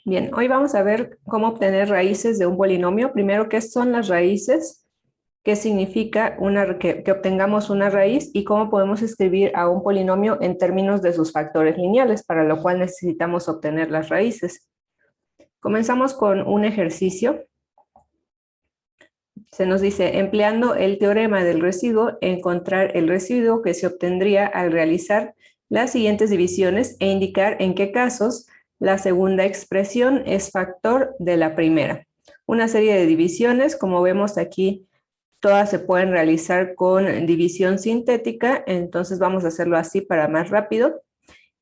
Bien, hoy vamos a ver cómo obtener raíces de un polinomio. Primero, ¿qué son las raíces? ¿Qué significa que obtengamos una raíz? Y cómo podemos escribir a un polinomio en términos de sus factores lineales, para lo cual necesitamos obtener las raíces. Comenzamos con un ejercicio. Se nos dice, empleando el teorema del residuo, encontrar el residuo que se obtendría al realizar las siguientes divisiones e indicar en qué casos la segunda expresión es factor de la primera. Una serie de divisiones, como vemos aquí, todas se pueden realizar con división sintética, entonces vamos a hacerlo así para más rápido.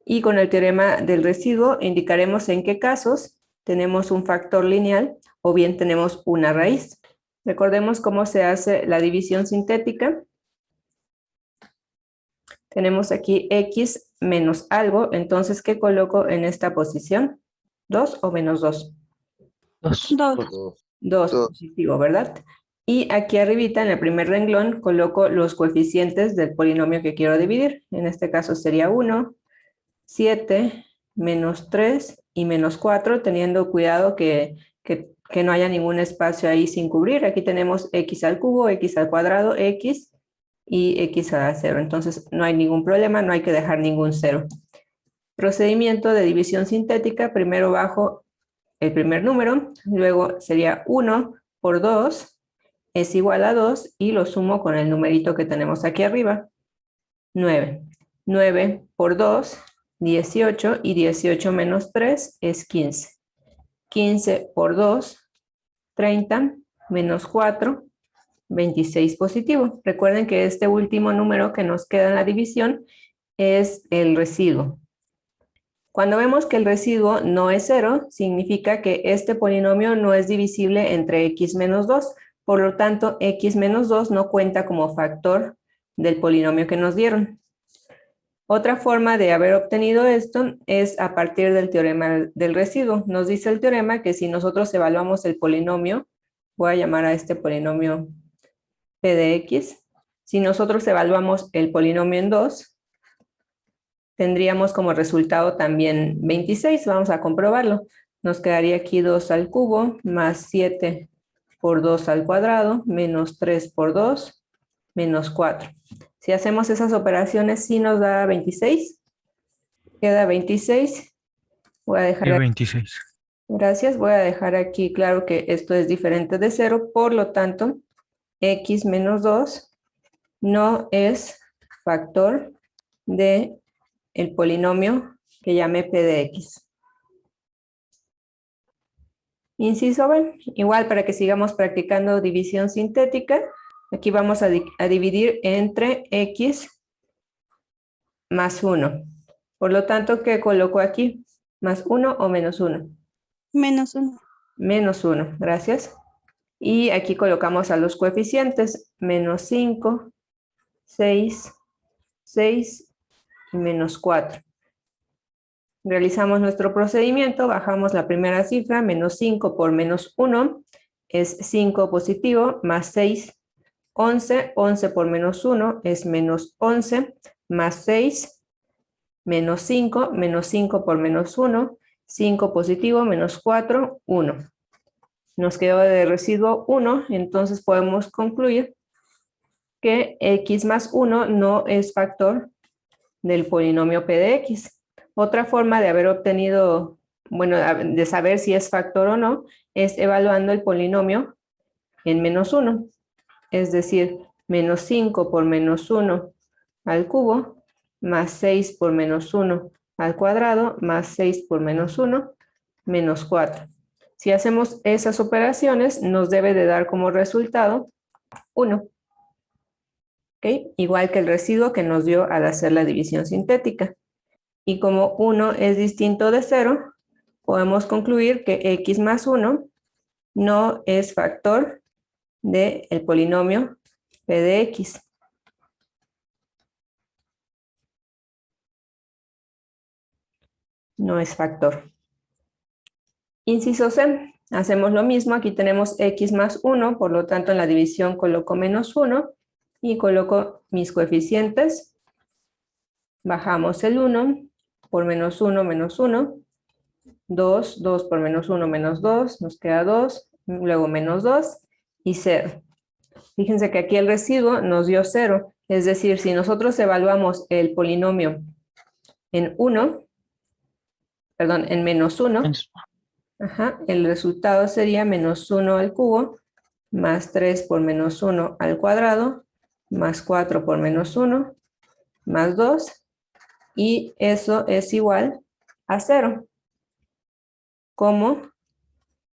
Y con el teorema del residuo indicaremos en qué casos tenemos un factor lineal o bien tenemos una raíz. Recordemos cómo se hace la división sintética. Tenemos aquí x menos algo, entonces, ¿qué coloco en esta posición? ¿2 o menos 2? 2. 2 positivo, ¿verdad? Y aquí arribita, en el primer renglón, coloco los coeficientes del polinomio que quiero dividir. En este caso sería 1, 7, menos 3 y menos 4, teniendo cuidado que no haya ningún espacio ahí sin cubrir. Aquí tenemos x al cubo, x al cuadrado, x y x a la 0. Entonces no hay ningún problema, no hay que dejar ningún 0. Procedimiento de división sintética, primero bajo el primer número, luego sería 1 por 2 es igual a 2 y lo sumo con el numerito que tenemos aquí arriba, 9. 9 por 2, 18 y 18 menos 3 es 15. 15 por 2, 30 menos 4, 26 positivo. Recuerden que este último número que nos queda en la división es el residuo. Cuando vemos que el residuo no es 0, significa que este polinomio no es divisible entre x menos 2. Por lo tanto, x menos 2 no cuenta como factor del polinomio que nos dieron. Otra forma de haber obtenido esto es a partir del teorema del residuo. Nos dice el teorema que si nosotros evaluamos el polinomio, voy a llamar a este polinomio p de x, si nosotros evaluamos el polinomio en 2, tendríamos como resultado también 26. Vamos a comprobarlo. Nos quedaría aquí 2 al cubo más 7 por 2 al cuadrado menos 3 por 2 menos 4. Si hacemos esas operaciones, sí nos da 26. Queda 26. Voy a dejar aquí, 26. gracias. Voy a dejar aquí claro que esto es diferente de 0. Por lo tanto, x menos 2 no es factor de el polinomio que llamé p de x. Inciso B, igual para que sigamos practicando división sintética, aquí vamos a dividir entre x más 1. Por lo tanto, ¿qué coloco aquí? ¿Más 1 o menos 1? Menos 1. Menos 1, gracias. Y aquí colocamos a los coeficientes, menos 5, 6, 6 y menos 4. Realizamos nuestro procedimiento, bajamos la primera cifra, menos 5 por menos 1 es 5 positivo, más 6, 11, 11 por menos 1 es menos 11, más 6, menos 5 por menos 1, 5 positivo, menos 4, 1. Nos quedó de residuo 1, entonces podemos concluir que x más 1 no es factor del polinomio p de x. Otra forma de haber obtenido, bueno, de saber si es factor o no, es evaluando el polinomio en menos 1. Es decir, menos 5 por menos 1 al cubo, más 6 por menos 1 al cuadrado, más 6 por menos 1, menos 4. Si hacemos esas operaciones, nos debe de dar como resultado 1. ¿Okay? Igual que el residuo que nos dio al hacer la división sintética. Y como 1 es distinto de 0, podemos concluir que x más 1 no es factor del polinomio p de x. No es factor. Inciso C. Hacemos lo mismo. Aquí tenemos x más 1, por lo tanto en la división coloco menos 1 y coloco mis coeficientes. Bajamos el 1 por menos 1, 2, 2 por menos 1, menos 2, nos queda 2, luego menos 2 y 0. Fíjense que aquí el residuo nos dio 0, es decir, si nosotros evaluamos el polinomio en 1, perdón, en menos 1, el resultado sería menos 1 al cubo, más 3 por menos 1 al cuadrado, más 4 por menos 1, más 2, y eso es igual a 0. Como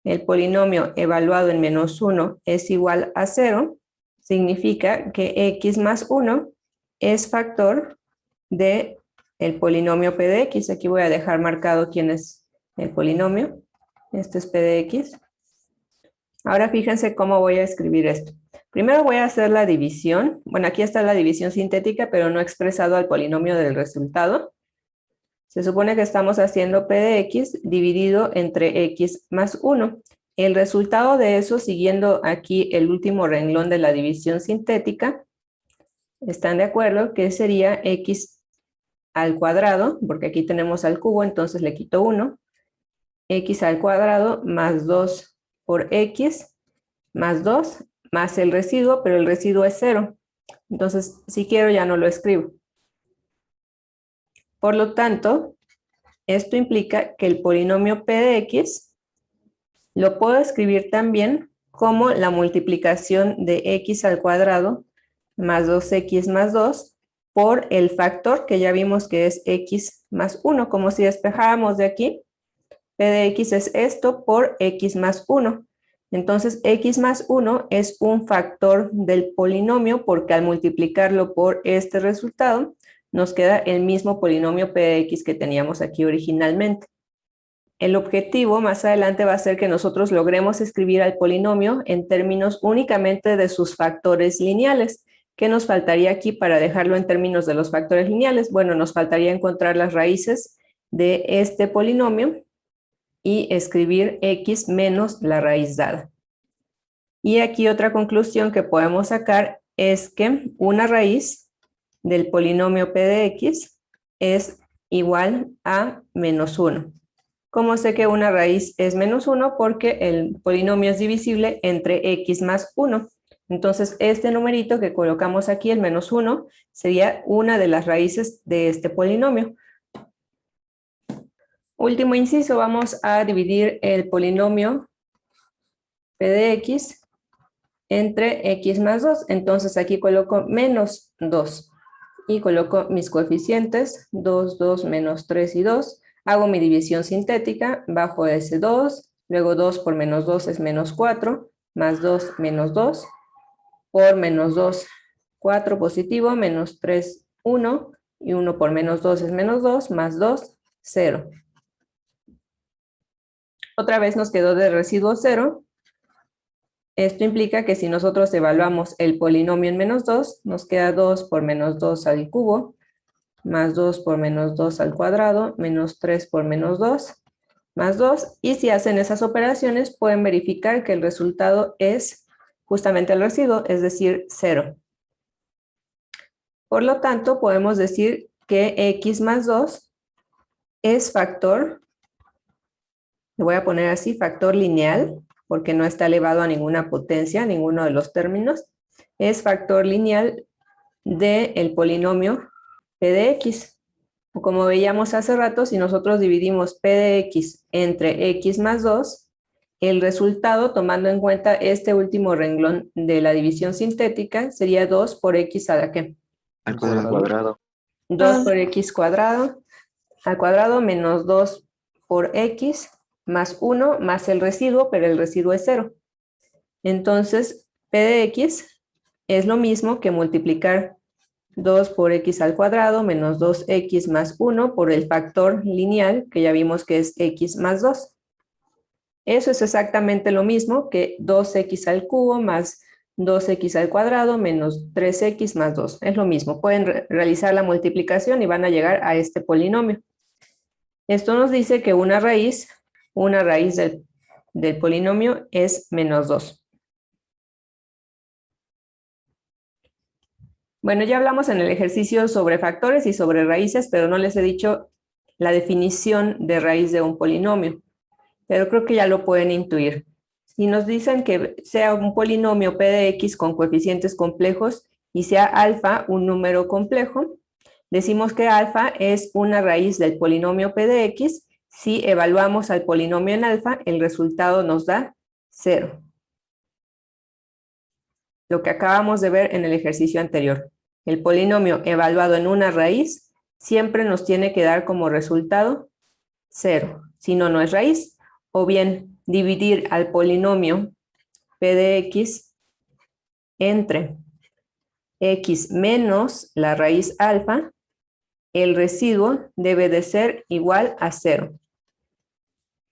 el polinomio evaluado en menos 1 es igual a 0, significa que x más 1 es factor del polinomio p de x. Aquí voy a dejar marcado quién es el polinomio. Este es p de x. Ahora fíjense cómo voy a escribir esto. Primero voy a hacer la división. Bueno, aquí está la división sintética, pero no he expresado al polinomio del resultado. Se supone que estamos haciendo p de x dividido entre x más 1. El resultado de eso, siguiendo aquí el último renglón de la división sintética, ¿están de acuerdo? Que sería x al cuadrado, porque aquí tenemos al cubo, entonces le quito 1. X al cuadrado más 2 por x más 2 más el residuo, pero el residuo es 0. Entonces, si quiero ya no lo escribo. Por lo tanto, esto implica que el polinomio p de x lo puedo escribir también como la multiplicación de x al cuadrado más 2x más 2 por el factor que ya vimos que es x más 1, como si despejáramos de aquí. P de x es esto por x más 1. Entonces, x más 1 es un factor del polinomio porque al multiplicarlo por este resultado, nos queda el mismo polinomio p de x que teníamos aquí originalmente. El objetivo más adelante va a ser que nosotros logremos escribir al polinomio en términos únicamente de sus factores lineales. ¿Qué nos faltaría aquí para dejarlo en términos de los factores lineales? Bueno, nos faltaría encontrar las raíces de este polinomio y escribir x menos la raíz dada. Y aquí otra conclusión que podemos sacar es que una raíz del polinomio p de x es igual a menos 1. ¿Cómo sé que una raíz es menos 1? Porque el polinomio es divisible entre x más 1. Entonces, este numerito que colocamos aquí, el menos 1, sería una de las raíces de este polinomio. Último inciso, vamos a dividir el polinomio p de x entre x más 2. Entonces aquí coloco menos 2 y coloco mis coeficientes 2, 2, menos 3 y 2. Hago mi división sintética, bajo ese 2, luego 2 por menos 2 es menos 4, más 2 menos 2, por menos 2, 4 positivo, menos 3, 1, y 1 por menos 2 es menos 2, más 2, 0. Otra vez nos quedó de residuo 0. Esto implica que si nosotros evaluamos el polinomio en menos 2, nos queda 2 por menos 2 al cubo, más 2 por menos 2 al cuadrado, menos 3 por menos 2, más 2. Y si hacen esas operaciones, pueden verificar que el resultado es justamente el residuo, es decir, 0. Por lo tanto, podemos decir que x más 2 es factor, le voy a poner así, factor lineal, porque no está elevado a ninguna potencia, ninguno de los términos, es factor lineal del polinomio p de x. Como veíamos hace rato, si nosotros dividimos p de x entre x más 2, el resultado, tomando en cuenta este último renglón de la división sintética, sería 2 por x a la ¿qué? Al cuadrado. 2 por x cuadrado al cuadrado menos 2 por x más 1 más el residuo, pero el residuo es 0. Entonces, p de x es lo mismo que multiplicar 2 por x al cuadrado menos 2x más 1 por el factor lineal, que ya vimos que es x más 2. Eso es exactamente lo mismo que 2x al cubo más 2x al cuadrado menos 3x más 2. Es lo mismo. Pueden realizar la multiplicación y van a llegar a este polinomio. Esto nos dice que una raíz del polinomio es menos 2. Bueno, ya hablamos en el ejercicio sobre factores y sobre raíces, pero no les he dicho la definición de raíz de un polinomio, pero creo que ya lo pueden intuir. Si nos dicen que sea un polinomio p de x con coeficientes complejos y sea alfa un número complejo, decimos que alfa es una raíz del polinomio p de x. Si evaluamos al polinomio en alfa, el resultado nos da 0. Lo que acabamos de ver en el ejercicio anterior. El polinomio evaluado en una raíz siempre nos tiene que dar como resultado 0. Si no, no es raíz. O bien dividir al polinomio p de x entre x menos la raíz alfa, el residuo debe de ser igual a 0.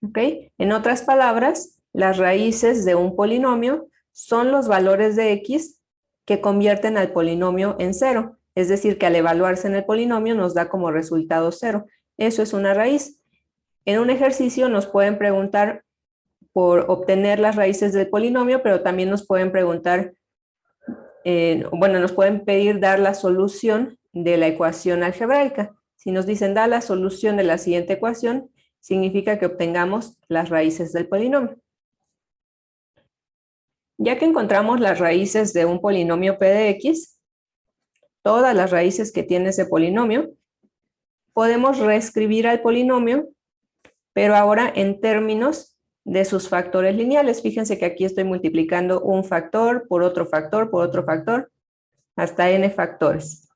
¿Ok? En otras palabras, las raíces de un polinomio son los valores de x que convierten al polinomio en 0. Es decir, que al evaluarse en el polinomio nos da como resultado 0. Eso es una raíz. En un ejercicio nos pueden preguntar por obtener las raíces del polinomio, pero también nos pueden preguntar, nos pueden pedir dar la solución de la ecuación algebraica. Si nos dicen da la solución de la siguiente ecuación, significa que obtengamos las raíces del polinomio. Ya que encontramos las raíces de un polinomio p de x, todas las raíces que tiene ese polinomio, podemos reescribir al polinomio, pero ahora en términos de sus factores lineales. Fíjense que aquí estoy multiplicando un factor por otro factor, por otro factor, hasta n factores.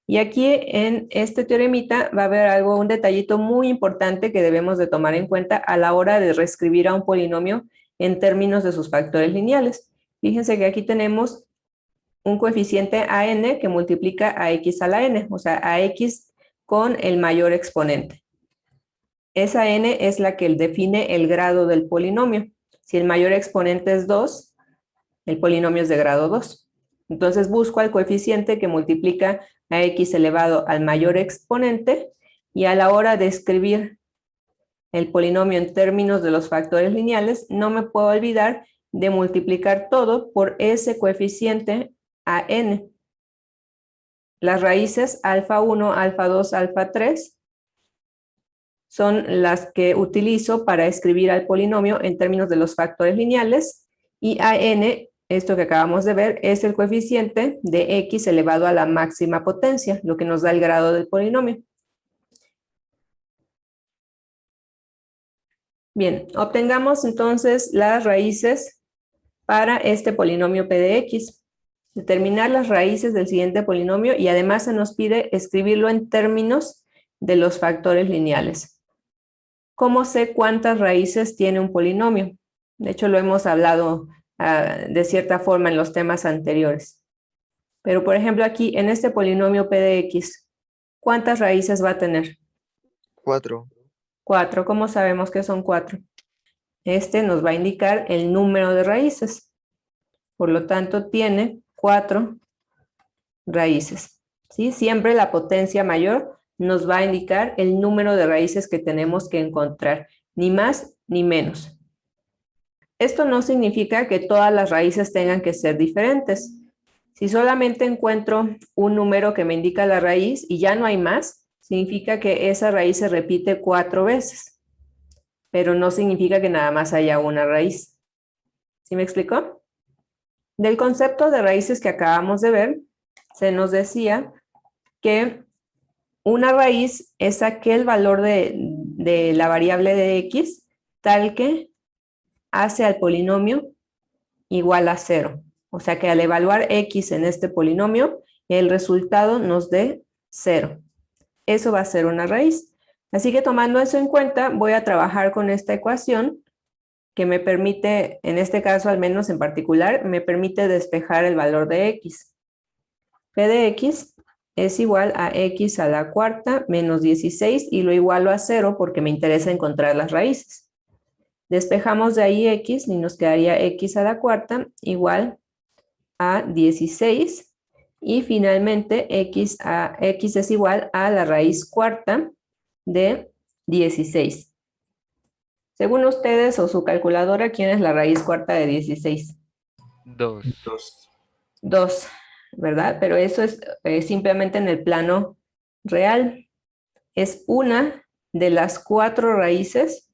Y aquí en este teoremita va a haber un detallito muy importante que debemos de tomar en cuenta a la hora de reescribir a un polinomio en términos de sus factores lineales. Fíjense que aquí tenemos un coeficiente a n que multiplica a x a la n, o sea, a x con el mayor exponente. Esa n es la que define el grado del polinomio. Si el mayor exponente es 2, el polinomio es de grado 2. Entonces busco al coeficiente que multiplica a x elevado al mayor exponente y a la hora de escribir el polinomio en términos de los factores lineales, no me puedo olvidar de multiplicar todo por ese coeficiente a n. Las raíces alfa 1, alfa 2, alfa 3 son las que utilizo para escribir al polinomio en términos de los factores lineales, y a n, esto que acabamos de ver, es el coeficiente de x elevado a la máxima potencia, lo que nos da el grado del polinomio. Bien, obtengamos entonces las raíces para este polinomio p de x. Determinar las raíces del siguiente polinomio y además se nos pide escribirlo en términos de los factores lineales. ¿Cómo sé cuántas raíces tiene un polinomio? De hecho, lo hemos hablado de cierta forma en los temas anteriores. Pero, por ejemplo, aquí en este polinomio p de x, ¿cuántas raíces va a tener? 4. 4. ¿Cómo sabemos que son 4? Este nos va a indicar el número de raíces. Por lo tanto, tiene 4 raíces. ¿Sí? Siempre la potencia mayor nos va a indicar el número de raíces que tenemos que encontrar, ni más ni menos. Esto no significa que todas las raíces tengan que ser diferentes. Si solamente encuentro un número que me indica la raíz y ya no hay más, significa que esa raíz se repite 4 veces, pero no significa que nada más haya una raíz. ¿Sí me explicó? Del concepto de raíces que acabamos de ver, se nos decía que una raíz es aquel valor de la variable de x tal que hace al polinomio igual a 0. O sea que al evaluar x en este polinomio, el resultado nos dé 0. Eso va a ser una raíz. Así que tomando eso en cuenta, voy a trabajar con esta ecuación que me permite, en este caso al menos en particular, me permite despejar el valor de x. P de x es igual a x a la cuarta menos 16 y lo igualo a 0 porque me interesa encontrar las raíces. Despejamos de ahí x y nos quedaría x a la cuarta igual a 16 y finalmente x es igual a la raíz cuarta de 16. Según ustedes o su calculadora, ¿quién es la raíz cuarta de 16? 2. 2, ¿verdad? Pero eso es simplemente en el plano real. Es una de las 4 raíces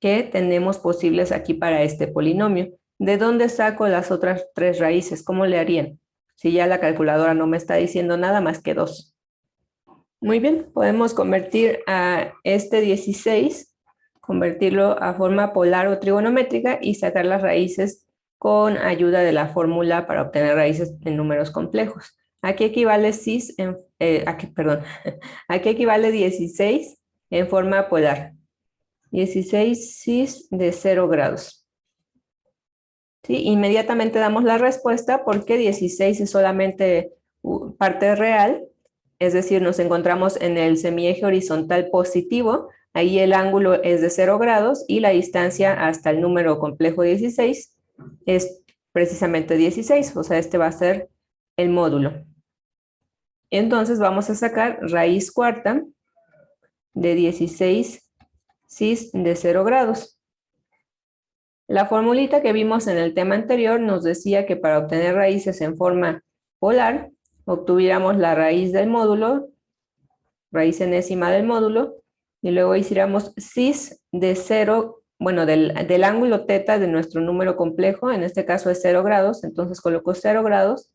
que tenemos posibles aquí para este polinomio. ¿De dónde saco las otras 3 raíces? ¿Cómo le harían? Si ya la calculadora no me está diciendo nada más que 2. Muy bien, podemos convertir a este 16, convertirlo a forma polar o trigonométrica y sacar las raíces con ayuda de la fórmula para obtener raíces en números complejos. ¿A qué equivale ¿a qué equivale 16 en forma polar? 16 cis de 0 grados. ¿Sí? Inmediatamente damos la respuesta porque 16 es solamente parte real, es decir, nos encontramos en el semieje horizontal positivo, ahí el ángulo es de 0 grados y la distancia hasta el número complejo 16 es precisamente 16, o sea, este va a ser el módulo. Entonces vamos a sacar raíz cuarta de 16 cis de 0 grados. La formulita que vimos en el tema anterior nos decía que para obtener raíces en forma polar, obtuviéramos la raíz del módulo, raíz enésima del módulo, y luego hiciéramos cis de 0, bueno, del ángulo teta de nuestro número complejo, en este caso es 0 grados, entonces coloco 0 grados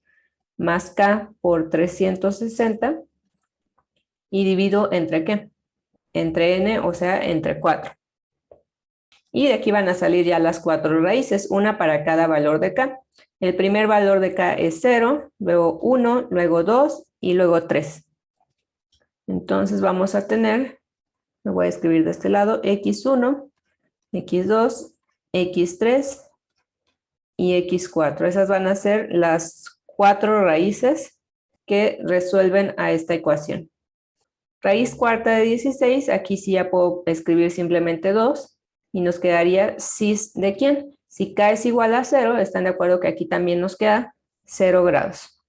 más k por 360 y divido entre ¿qué? Entre n, o sea, entre 4. Y de aquí van a salir ya las 4 raíces, una para cada valor de k. El primer valor de k es 0, luego 1, luego 2 y luego 3. Entonces vamos a tener, lo voy a escribir de este lado, x1, x2, x3 y x4. Esas van a ser las 4 raíces que resuelven a esta ecuación. Raíz cuarta de 16, aquí sí ya puedo escribir simplemente 2. Y nos quedaría cis de ¿quién? Si k es igual a 0, ¿están de acuerdo que aquí también nos queda 0 grados?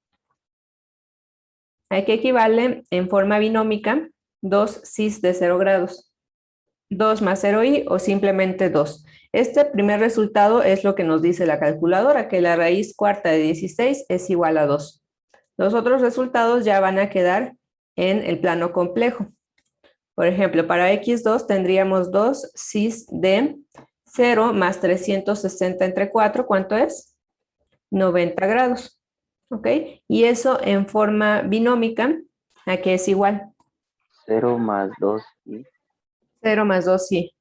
¿A qué equivale en forma binómica 2 cis de 0 grados? 2 más 0i o simplemente 2. Este primer resultado es lo que nos dice la calculadora, que la raíz cuarta de 16 es igual a 2. Los otros resultados ya van a quedar en el plano complejo. Por ejemplo, para x2 tendríamos 2 cis de 0 más 360 entre 4, ¿cuánto es? 90 grados, ¿ok? Y eso en forma binómica, ¿a qué es igual? 0 más 2i. 0 más 2i.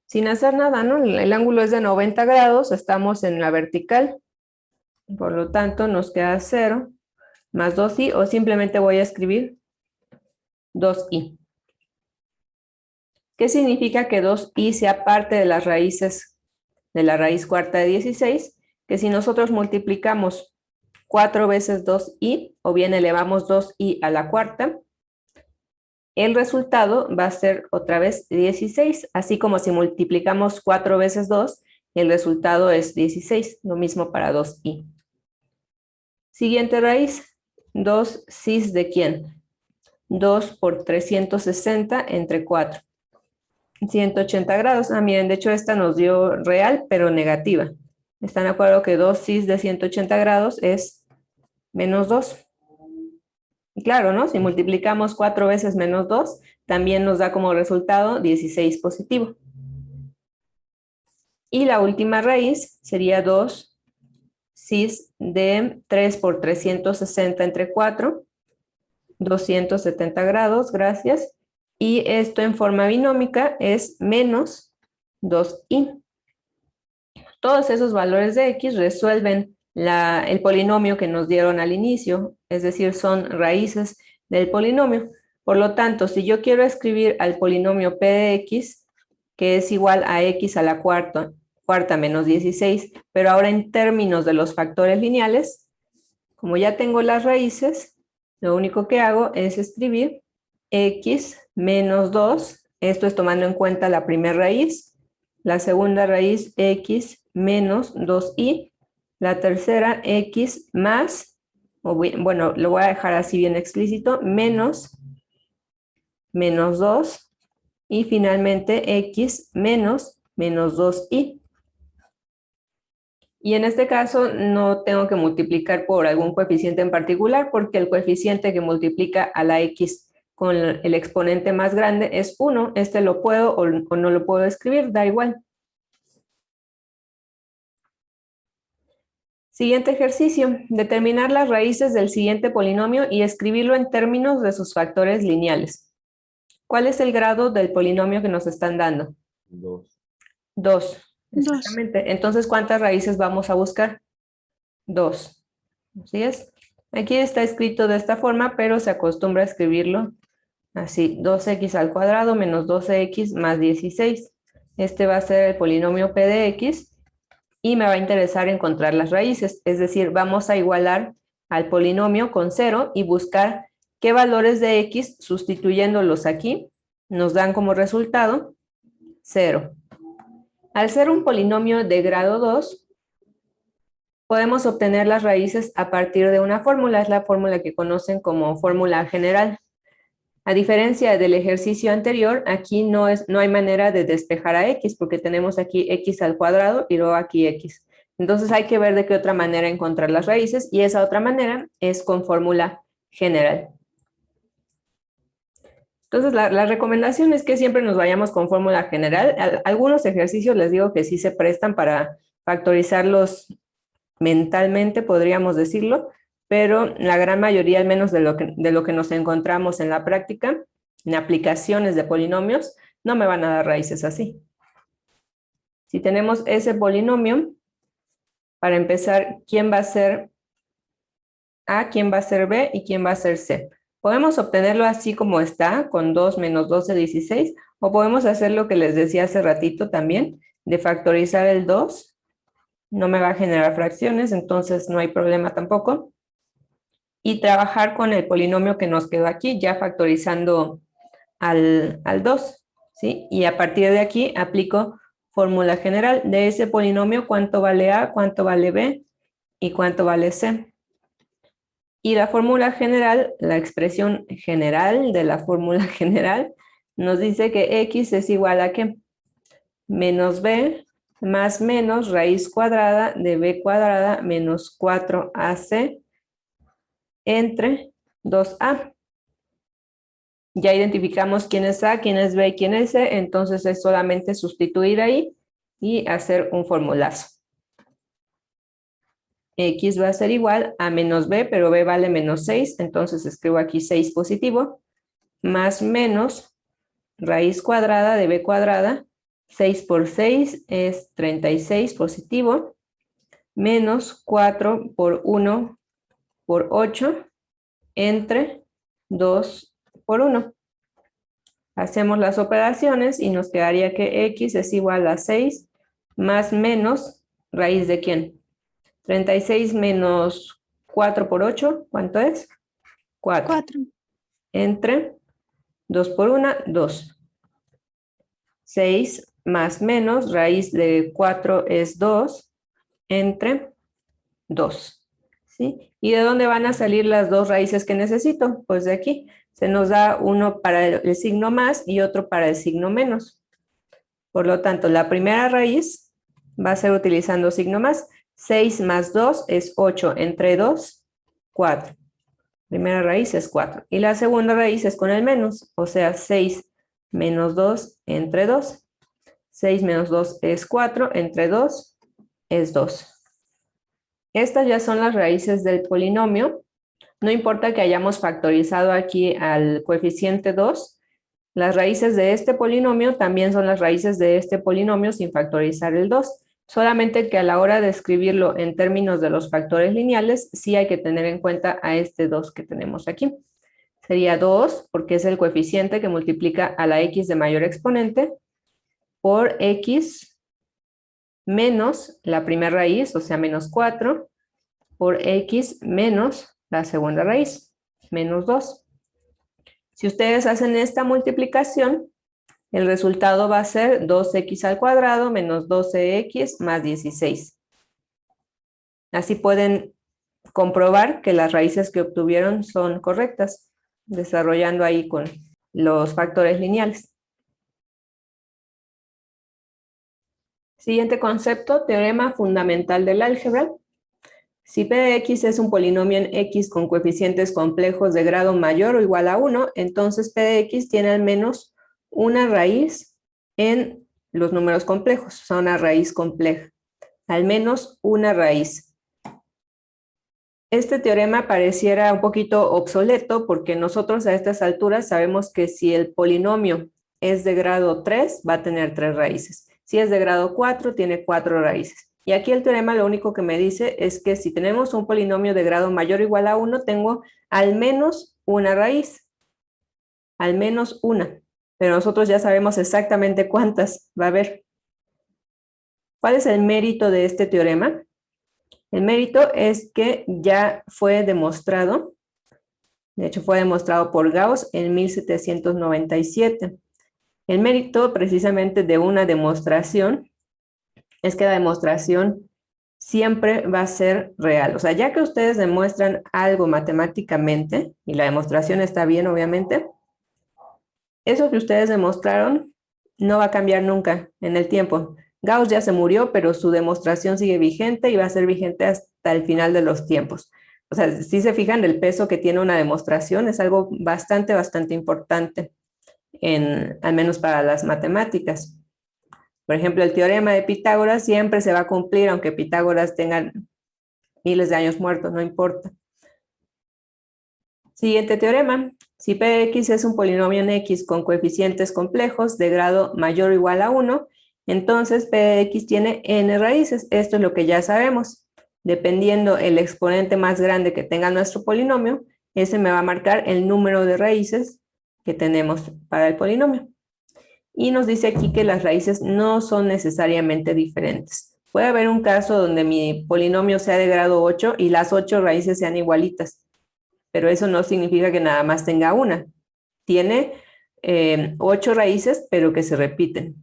Sin hacer nada, ¿no? El ángulo es de 90 grados, estamos en la vertical, por lo tanto nos queda 0 más 2i, o simplemente voy a escribir 2i. ¿Qué significa que 2i sea parte de las raíces de la raíz cuarta de 16? Que si nosotros multiplicamos 4 veces 2i, o bien elevamos 2i a la cuarta, el resultado va a ser otra vez 16, así como si multiplicamos 4 veces 2, el resultado es 16, lo mismo para 2i. Siguiente raíz, 2 cis de ¿quién? 2 por 360 entre 4. 180 grados. Ah, miren, de hecho esta nos dio real, pero negativa. ¿Están de acuerdo que 2 cis de 180 grados es menos 2? Y claro, ¿no? Si multiplicamos 4 veces menos 2, también nos da como resultado 16 positivo. Y la última raíz sería 2 cis de 3 por 360 entre 4, 270 grados, gracias. Y esto en forma binómica es menos 2i. Todos esos valores de x resuelven el polinomio que nos dieron al inicio, es decir, son raíces del polinomio. Por lo tanto, si yo quiero escribir al polinomio p de x, que es igual a x a la cuarta menos 16, pero ahora en términos de los factores lineales, como ya tengo las raíces, lo único que hago es escribir x menos 2, esto es tomando en cuenta la primera raíz, la segunda raíz x menos 2i, la tercera x más, bueno, lo voy a dejar así bien explícito, menos 2 y finalmente x menos 2i. Y en este caso no tengo que multiplicar por algún coeficiente en particular porque el coeficiente que multiplica a la x con el exponente más grande es 1. Este lo puedo o no lo puedo escribir, da igual. Siguiente ejercicio, determinar las raíces del siguiente polinomio y escribirlo en términos de sus factores lineales. ¿Cuál es el grado del polinomio que nos están dando? 2. 2. 2. Exactamente. Entonces, ¿cuántas raíces vamos a buscar? 2. Así es. Aquí está escrito de esta forma, pero se acostumbra a escribirlo así. 2x al cuadrado menos 12x más 16. Este va a ser el polinomio p de x. Y me va a interesar encontrar las raíces, es decir, vamos a igualar al polinomio con 0 y buscar qué valores de x, sustituyéndolos aquí, nos dan como resultado 0. Al ser un polinomio de grado 2, podemos obtener las raíces a partir de una fórmula, es la fórmula que conocen como fórmula general. A diferencia del ejercicio anterior, aquí no hay manera de despejar a x, porque tenemos aquí x al cuadrado y luego aquí x. Entonces hay que ver de qué otra manera encontrar las raíces, y esa otra manera es con fórmula general. Entonces la recomendación es que siempre nos vayamos con fórmula general. Algunos ejercicios les digo que sí se prestan para factorizarlos mentalmente, podríamos decirlo, pero la gran mayoría, al menos de lo que nos encontramos en la práctica, en aplicaciones de polinomios, no me van a dar raíces así. Si tenemos ese polinomio, para empezar, ¿quién va a ser A, quién va a ser B y quién va a ser C? Podemos obtenerlo así como está, con 2 menos 12, 16, o podemos hacer lo que les decía hace ratito también, de factorizar el 2. No me va a generar fracciones, entonces no hay problema tampoco. Y trabajar con el polinomio que nos quedó aquí, ya factorizando al 2, ¿sí? Y a partir de aquí aplico fórmula general de ese polinomio, cuánto vale A, cuánto vale B y cuánto vale C. Y la fórmula general, la expresión general de la fórmula general, nos dice que x es igual a ¿qué? Menos b más menos raíz cuadrada de b cuadrada menos 4ac entre 2a. Ya identificamos quién es A, quién es B y quién es C, entonces es solamente sustituir ahí y hacer un formulazo. X va a ser igual a menos B, pero B vale menos 6, entonces escribo aquí 6 positivo, más menos raíz cuadrada de B cuadrada, 6 por 6 es 36 positivo, menos 4 por 1 por 8, entre 2 por 1. Hacemos las operaciones y nos quedaría que x es igual a 6 más menos raíz de ¿quién? 36 menos 4 por 8, ¿cuánto es? 4. 4. Entre 2 por 1, 2. 6 más menos raíz de 4 es 2, entre 2. ¿Sí? ¿Y de dónde van a salir las dos raíces que necesito? Pues de aquí. Se nos da uno para el signo más y otro para el signo menos. Por lo tanto, la primera raíz va a ser utilizando signo más. 6 más 2 es 8, entre 2, 4. Primera raíz es 4. Y la segunda raíz es con el menos, o sea, 6 menos 2 entre 2. 6 menos 2 es 4, entre 2 es 2. Estas ya son las raíces del polinomio. No importa que hayamos factorizado aquí al coeficiente 2, las raíces de este polinomio también son las raíces de este polinomio sin factorizar el 2. Solamente que a la hora de escribirlo en términos de los factores lineales, sí hay que tener en cuenta a este 2 que tenemos aquí. Sería 2, porque es el coeficiente que multiplica a la x de mayor exponente, por x menos la primera raíz, o sea, menos 4, por x menos la segunda raíz, menos 2. Si ustedes hacen esta multiplicación, el resultado va a ser 2x al cuadrado menos 12x más 16. Así pueden comprobar que las raíces que obtuvieron son correctas, desarrollando ahí con los factores lineales. Siguiente concepto, teorema fundamental del álgebra. Si p de x es un polinomio en x con coeficientes complejos de grado mayor o igual a 1, entonces p de x tiene al menos una raíz en los números complejos, o sea, una raíz compleja. Al menos una raíz. Este teorema pareciera un poquito obsoleto porque nosotros a estas alturas sabemos que si el polinomio es de grado 3, va a tener 3 raíces. Si es de grado 4, tiene 4 raíces. Y aquí el teorema lo único que me dice es que si tenemos un polinomio de grado mayor o igual a 1, tengo al menos una raíz. Al menos una. Pero nosotros ya sabemos exactamente cuántas va a haber. ¿Cuál es el mérito de este teorema? El mérito es que ya fue demostrado, de hecho fue demostrado por Gauss en 1797. El mérito precisamente de una demostración es que la demostración siempre va a ser real. O sea, ya que ustedes demuestran algo matemáticamente, y la demostración está bien obviamente, eso que ustedes demostraron no va a cambiar nunca en el tiempo. Gauss ya se murió, pero su demostración sigue vigente y va a ser vigente hasta el final de los tiempos. O sea, si se fijan, el peso que tiene una demostración es algo bastante importante, al menos para las matemáticas. Por ejemplo, el teorema de Pitágoras siempre se va a cumplir, aunque Pitágoras tenga miles de años muertos, no importa. Siguiente teorema. Si p de x es un polinomio en x con coeficientes complejos de grado mayor o igual a 1, entonces p de x tiene n raíces. Esto es lo que ya sabemos. Dependiendo el exponente más grande que tenga nuestro polinomio, ese me va a marcar el número de raíces que tenemos para el polinomio. Y nos dice aquí que las raíces no son necesariamente diferentes. Puede haber un caso donde mi polinomio sea de grado 8 y las 8 raíces sean igualitas, pero eso no significa que nada más tenga una. Tiene 8 raíces, pero que se repiten.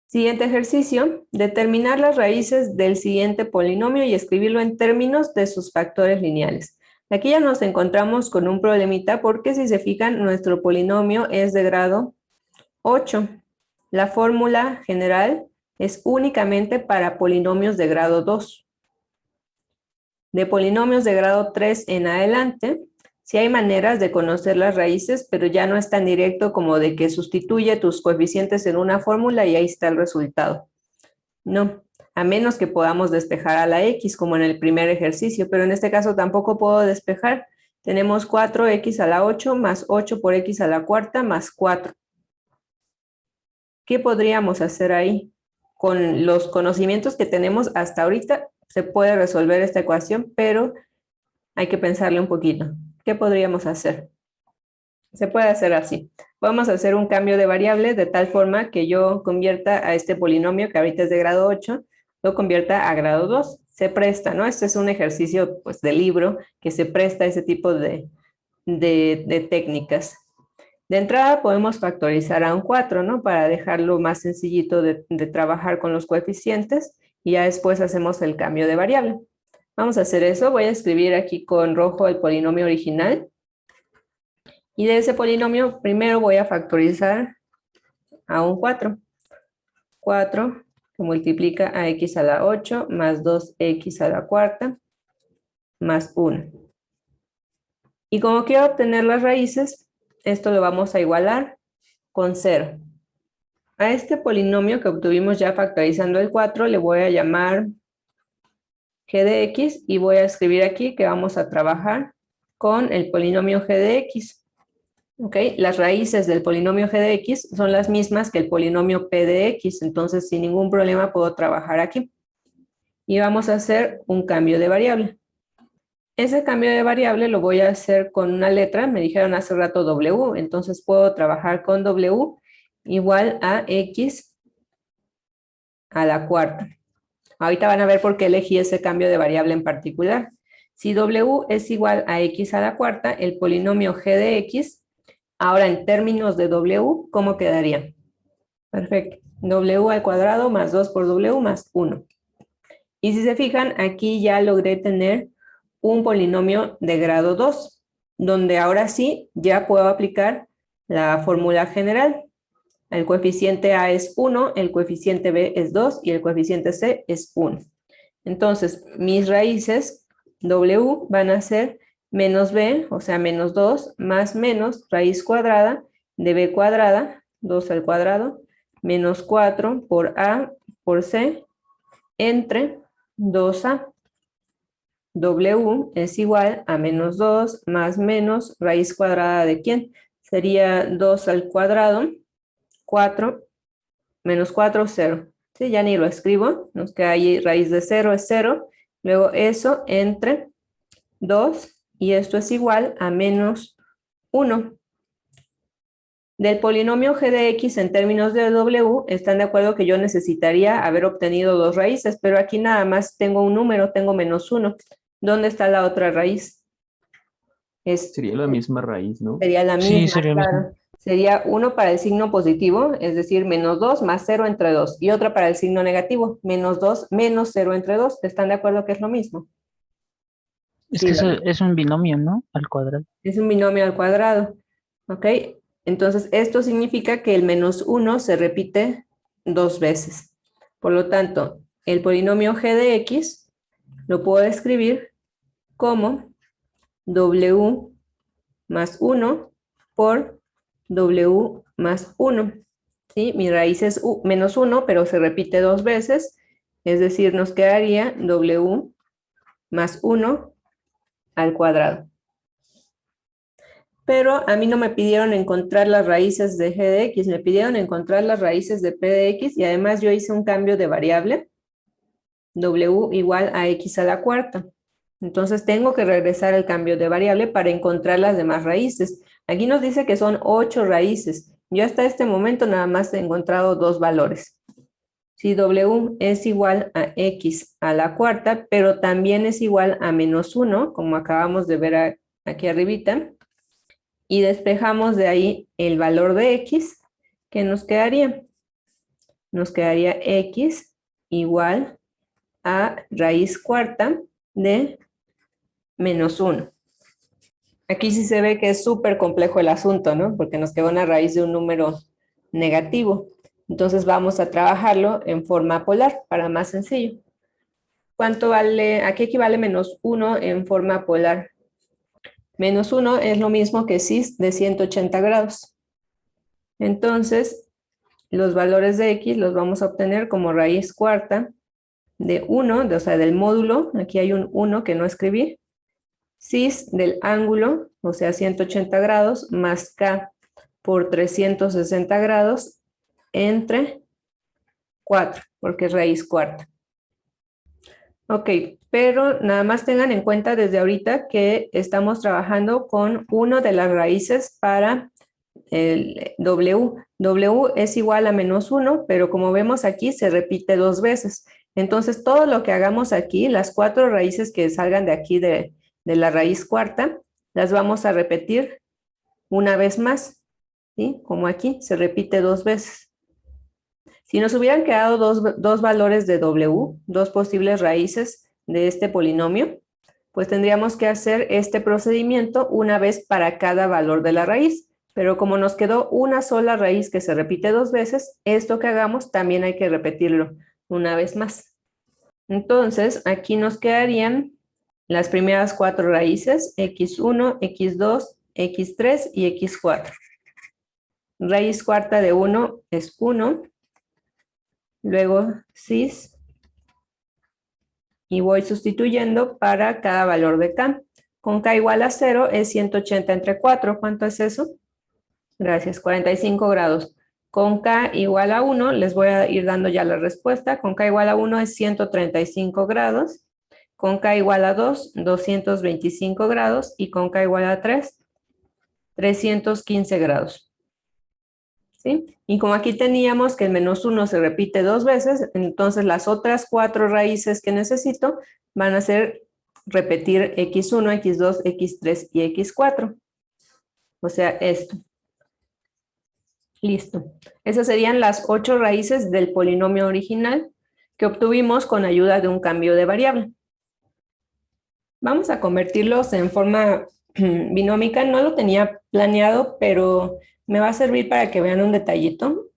Siguiente ejercicio, determinar las raíces del siguiente polinomio y escribirlo en términos de sus factores lineales. Aquí ya nos encontramos con un problemita porque si se fijan, nuestro polinomio es de grado 8. La fórmula general es únicamente para polinomios de grado 2. De polinomios de grado 3 en adelante, sí hay maneras de conocer las raíces, pero ya no es tan directo como de que sustituye tus coeficientes en una fórmula y ahí está el resultado. No, a menos que podamos despejar a la x, como en el primer ejercicio, pero en este caso tampoco puedo despejar. Tenemos 4x a la 8 más 8 por x a la cuarta más 4. ¿Qué podríamos hacer ahí? Con los conocimientos que tenemos hasta ahorita, se puede resolver esta ecuación, pero hay que pensarle un poquito. ¿Qué podríamos hacer? Se puede hacer así. Podemos hacer un cambio de variable de tal forma que yo convierta a este polinomio, que ahorita es de grado 8, lo convierta a grado 2. Se presta, ¿no? Este es un ejercicio pues, de libro que se presta a ese tipo de técnicas. De entrada podemos factorizar a un 4, ¿no? Para dejarlo más sencillito de trabajar con los coeficientes y ya después hacemos el cambio de variable. Vamos a hacer eso. Voy a escribir aquí con rojo el polinomio original. Y de ese polinomio primero voy a factorizar a un 4. 4 que multiplica a x a la 8 más 2x a la cuarta más 1. Y como quiero obtener las raíces, esto lo vamos a igualar con 0. A este polinomio que obtuvimos ya factorizando el 4 le voy a llamar g de x y voy a escribir aquí que vamos a trabajar con el polinomio g de x. ¿Okay? Las raíces del polinomio g de x son las mismas que el polinomio p de x, entonces sin ningún problema puedo trabajar aquí. Y vamos a hacer un cambio de variable. Ese cambio de variable lo voy a hacer con una letra, me dijeron hace rato w, entonces puedo trabajar con w igual a x a la cuarta. Ahorita van a ver por qué elegí ese cambio de variable en particular. Si w es igual a x a la cuarta, el polinomio g de x, ahora en términos de w, ¿cómo quedaría? Perfecto. W al cuadrado más 2 por w más 1. Y si se fijan, aquí ya logré tener un polinomio de grado 2, donde ahora sí ya puedo aplicar la fórmula general. El coeficiente A es 1, el coeficiente B es 2 y el coeficiente C es 1. Entonces, mis raíces W van a ser menos B, o sea, menos 2, más menos raíz cuadrada de B cuadrada, 2 al cuadrado, menos 4 por A por C, entre 2A. W es igual a menos 2 más menos raíz cuadrada de ¿quién? Sería 2 al cuadrado, 4, menos 4, 0. ¿Sí? Ya ni lo escribo, nos queda ahí raíz de 0 es 0, luego eso entre 2 y esto es igual a menos 1. Del polinomio g de x en términos de W, están de acuerdo que yo necesitaría haber obtenido dos raíces, pero aquí nada más tengo un número, tengo menos 1. ¿Dónde está la otra raíz? Sería la misma raíz, ¿no? Sería la Sí, misma, sería lo mismo. claro. Sería 1 para el signo positivo, es decir, menos 2 más 0 entre 2. Y otra para el signo negativo, menos 2 menos 0 entre 2. ¿Están de acuerdo que es lo mismo? Es Sí, que ¿verdad? es un binomio, ¿no? Al cuadrado. Es un binomio al cuadrado. ¿Ok? Entonces, esto significa que el menos 1 se repite dos veces. Por lo tanto, el polinomio g de x lo puedo escribir como w más 1 por w más 1. ¿Sí? Mi raíz es menos 1, pero se repite dos veces. Es decir, nos quedaría w más 1 al cuadrado. Pero a mí no me pidieron encontrar las raíces de g de x, me pidieron encontrar las raíces de p de x y además yo hice un cambio de variable, w igual a x a la cuarta. Entonces tengo que regresar el cambio de variable para encontrar las demás raíces. Aquí nos dice que son 8 raíces. Yo hasta este momento nada más he encontrado dos valores. Si w es igual a x a la cuarta, pero también es igual a menos 1, como acabamos de ver aquí arribita, y despejamos de ahí el valor de x, ¿qué nos quedaría? Nos quedaría x igual a raíz cuarta de menos 1. Aquí sí se ve que es súper complejo el asunto, ¿no? Porque nos queda una raíz de un número negativo. Entonces vamos a trabajarlo en forma polar para más sencillo. ¿Cuánto vale? ¿A qué equivale menos 1 en forma polar? Menos 1 es lo mismo que cis de 180 grados. Entonces, los valores de x los vamos a obtener como raíz cuarta de 1, o sea, del módulo, aquí hay un 1 que no escribí, cis del ángulo, o sea, 180 grados, más k por 360 grados, entre 4, porque es raíz cuarta. Ok, pero nada más tengan en cuenta desde ahorita que estamos trabajando con una de las raíces para el W. W es igual a menos 1, pero como vemos aquí se repite dos veces. Entonces todo lo que hagamos aquí, las 4 raíces que salgan de aquí de la raíz cuarta, las vamos a repetir una vez más, ¿sí? Como aquí se repite dos veces. Si nos hubieran quedado dos valores de W, dos posibles raíces de este polinomio, pues tendríamos que hacer este procedimiento una vez para cada valor de la raíz. Pero como nos quedó una sola raíz que se repite dos veces, esto que hagamos también hay que repetirlo una vez más. Entonces, aquí nos quedarían las primeras 4 raíces, x1, x2, x3 y x4. Raíz cuarta de 1 es 1. Luego cis, y voy sustituyendo para cada valor de k. Con k igual a 0 es 180 entre 4. ¿Cuánto es eso? Gracias, 45 grados. Con k igual a 1, les voy a ir dando ya la respuesta. Con k igual a 1 es 135 grados. Con k igual a 2, 225 grados. Y con k igual a 3, 315 grados. ¿Sí? Y como aquí teníamos que el menos 1 se repite dos veces, entonces las otras 4 raíces que necesito van a ser repetir x1, x2, x3 y x4. O sea, esto. Listo. Esas serían las 8 raíces del polinomio original que obtuvimos con ayuda de un cambio de variable. Vamos a convertirlos en forma binómica. No lo tenía planeado, pero me va a servir para que vean un detallito.